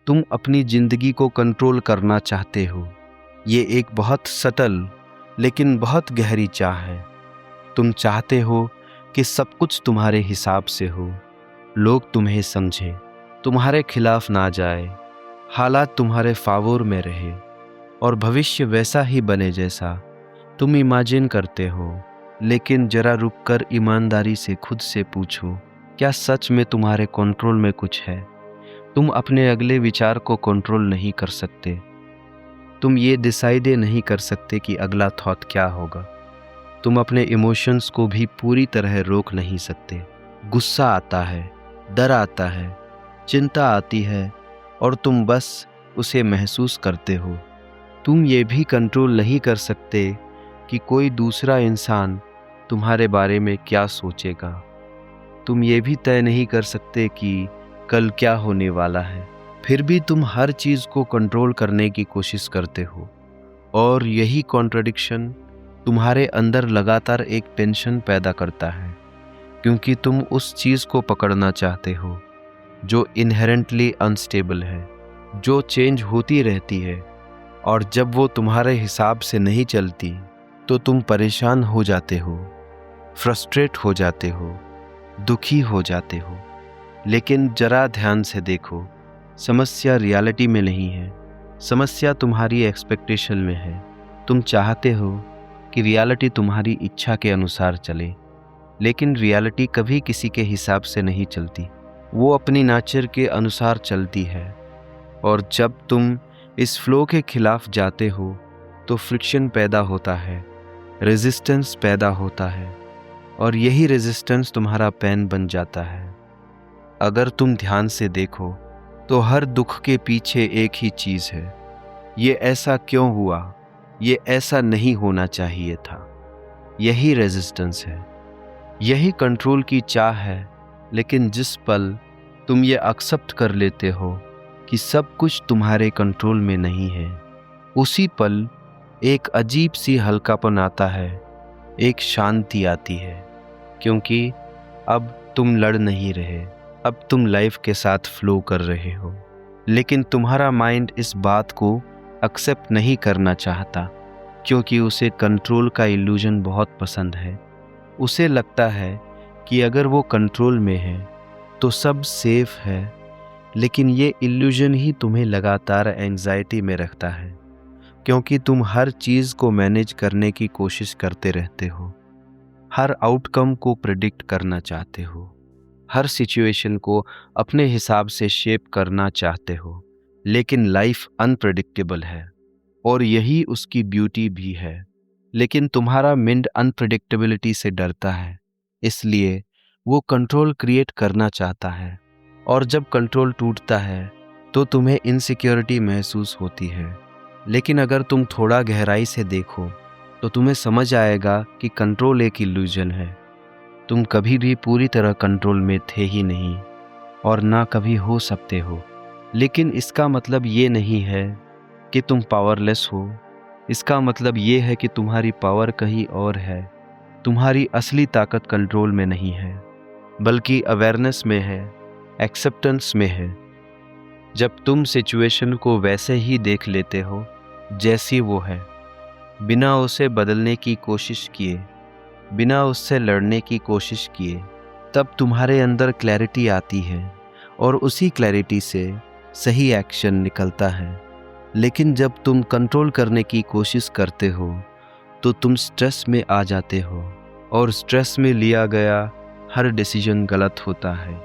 तुम अपनी ज़िंदगी को कंट्रोल करना चाहते हो। ये एक बहुत सटल लेकिन बहुत गहरी चाह है। तुम चाहते हो कि सब कुछ तुम्हारे हिसाब से हो, लोग तुम्हें समझे, तुम्हारे खिलाफ ना जाए, हालात तुम्हारे फावोर में रहे और भविष्य वैसा ही बने जैसा तुम इमेजिन करते हो। लेकिन जरा रुककर ईमानदारी से खुद से पूछो, क्या सच में तुम्हारे कंट्रोल में कुछ है? तुम अपने अगले विचार को कंट्रोल नहीं कर सकते। तुम ये डिसाइड नहीं कर सकते कि अगला थॉट क्या होगा। तुम अपने इमोशंस को भी पूरी तरह रोक नहीं सकते। गुस्सा आता है, डर आता है, चिंता आती है और तुम बस उसे महसूस करते हो। तुम ये भी कंट्रोल नहीं कर सकते कि कोई दूसरा इंसान तुम्हारे बारे में क्या सोचेगा। तुम ये भी तय नहीं कर सकते कि कल क्या होने वाला है। फिर भी तुम हर चीज़ को कंट्रोल करने की कोशिश करते हो और यही कॉन्ट्रडिक्शन तुम्हारे अंदर लगातार एक टेंशन पैदा करता है, क्योंकि तुम उस चीज़ को पकड़ना चाहते हो जो इनहेरेंटली अनस्टेबल है, जो चेंज होती रहती है, और जब वो तुम्हारे हिसाब से नहीं चलती तो तुम परेशान हो जाते हो, फ्रस्ट्रेट हो जाते हो, दुखी हो जाते हो। लेकिन जरा ध्यान से देखो, समस्या रियलिटी में नहीं है, समस्या तुम्हारी एक्सपेक्टेशन में है। तुम चाहते हो कि रियलिटी तुम्हारी इच्छा के अनुसार चले, लेकिन रियलिटी कभी किसी के हिसाब से नहीं चलती, वो अपनी नेचर के अनुसार चलती है। और जब तुम इस फ्लो के खिलाफ जाते हो तो फ्रिक्शन पैदा होता है, रेजिस्टेंस पैदा होता है, और यही रेजिस्टेंस तुम्हारा पेन बन जाता है। अगर तुम ध्यान से देखो तो हर दुख के पीछे एक ही चीज़ है, ये ऐसा क्यों हुआ, ये ऐसा नहीं होना चाहिए था। यही रेजिस्टेंस है, यही कंट्रोल की चाह है। लेकिन जिस पल तुम ये एक्सेप्ट कर लेते हो कि सब कुछ तुम्हारे कंट्रोल में नहीं है, उसी पल एक अजीब सी हल्कापन आता है, एक शांति आती है, क्योंकि अब तुम लड़ नहीं रहे, अब तुम लाइफ के साथ फ्लो कर रहे हो। लेकिन तुम्हारा माइंड इस बात को एक्सेप्ट नहीं करना चाहता, क्योंकि उसे कंट्रोल का इल्यूजन बहुत पसंद है। उसे लगता है कि अगर वो कंट्रोल में है तो सब सेफ है, लेकिन ये इल्यूजन ही तुम्हें लगातार एंजाइटी में रखता है, क्योंकि तुम हर चीज़ को मैनेज करने की कोशिश करते रहते हो, हर आउटकम को प्रिडिक्ट करना चाहते हो, हर सिचुएशन को अपने हिसाब से शेप करना चाहते हो। लेकिन लाइफ अनप्रेडिक्टेबल है और यही उसकी ब्यूटी भी है। लेकिन तुम्हारा माइंड अनप्रेडिक्टेबिलिटी से डरता है, इसलिए वो कंट्रोल क्रिएट करना चाहता है। और जब कंट्रोल टूटता है तो तुम्हें इनसिक्योरिटी महसूस होती है। लेकिन अगर तुम थोड़ा गहराई से देखो तो तुम्हें समझ आएगा कि कंट्रोल एक इल्यूजन है। तुम कभी भी पूरी तरह कंट्रोल में थे ही नहीं और ना कभी हो सकते हो। लेकिन इसका मतलब ये नहीं है कि तुम पावरलेस हो। इसका मतलब ये है कि तुम्हारी पावर कहीं और है। तुम्हारी असली ताकत कंट्रोल में नहीं है, बल्कि अवेयरनेस में है, एक्सेप्टेंस में है। जब तुम सिचुएशन को वैसे ही देख लेते हो जैसी वो है, बिना उसे बदलने की कोशिश किए, बिना उससे लड़ने की कोशिश किए, तब तुम्हारे अंदर क्लैरिटी आती है और उसी क्लैरिटी से सही एक्शन निकलता है। लेकिन जब तुम कंट्रोल करने की कोशिश करते हो तो तुम स्ट्रेस में आ जाते हो, और स्ट्रेस में लिया गया हर डिसीजन गलत होता है।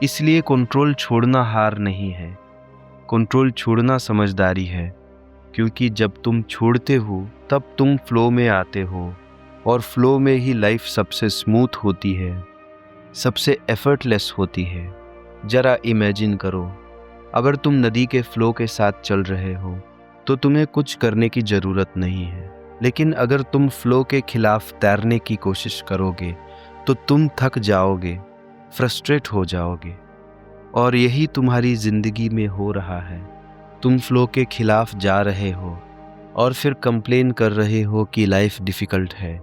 इसलिए कंट्रोल छोड़ना हार नहीं है, कंट्रोल छोड़ना समझदारी है, क्योंकि जब तुम छोड़ते हो तब तुम फ्लो में आते हो, और फ्लो में ही लाइफ सबसे स्मूथ होती है, सबसे एफर्टलेस होती है। जरा इमेजिन करो, अगर तुम नदी के फ्लो के साथ चल रहे हो तो तुम्हें कुछ करने की ज़रूरत नहीं है। लेकिन अगर तुम फ्लो के खिलाफ तैरने की कोशिश करोगे तो तुम थक जाओगे, फ्रस्ट्रेट हो जाओगे। और यही तुम्हारी ज़िंदगी में हो रहा है। तुम फ्लो के खिलाफ जा रहे हो और फिर कंप्लेन कर रहे हो कि लाइफ डिफ़िकल्ट है,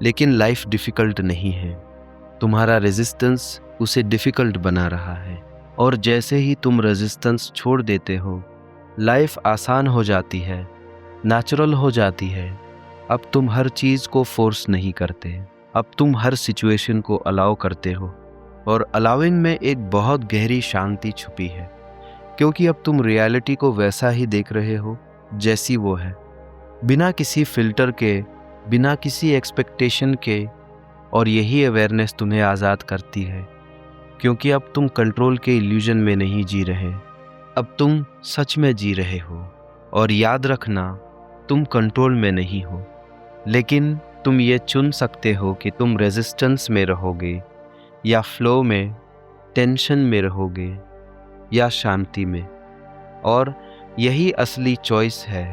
लेकिन लाइफ डिफ़िकल्ट नहीं है। तुम्हारा रेजिस्टेंस उसे डिफ़िकल्ट बना रहा है। और जैसे ही तुम रेजिस्टेंस छोड़ देते हो, लाइफ आसान हो जाती है, नेचुरल हो जाती है। अब तुम हर चीज़ को फोर्स नहीं करते, अब तुम हर सिचुएशन को अलाउ करते हो। और अलाउइंग में एक बहुत गहरी शांति छुपी है, क्योंकि अब तुम रियलिटी को वैसा ही देख रहे हो जैसी वो है, बिना किसी फिल्टर के, बिना किसी एक्सपेक्टेशन के। और यही अवेयरनेस तुम्हें आज़ाद करती है, क्योंकि अब तुम कंट्रोल के इल्यूजन में नहीं जी रहे, अब तुम सच में जी रहे हो। और याद रखना, तुम कंट्रोल में नहीं हो, लेकिन तुम ये चुन सकते हो कि तुम रेजिस्टेंस में रहोगे या फ्लो में, टेंशन में रहोगे या शांति में। और यही असली चॉइस है।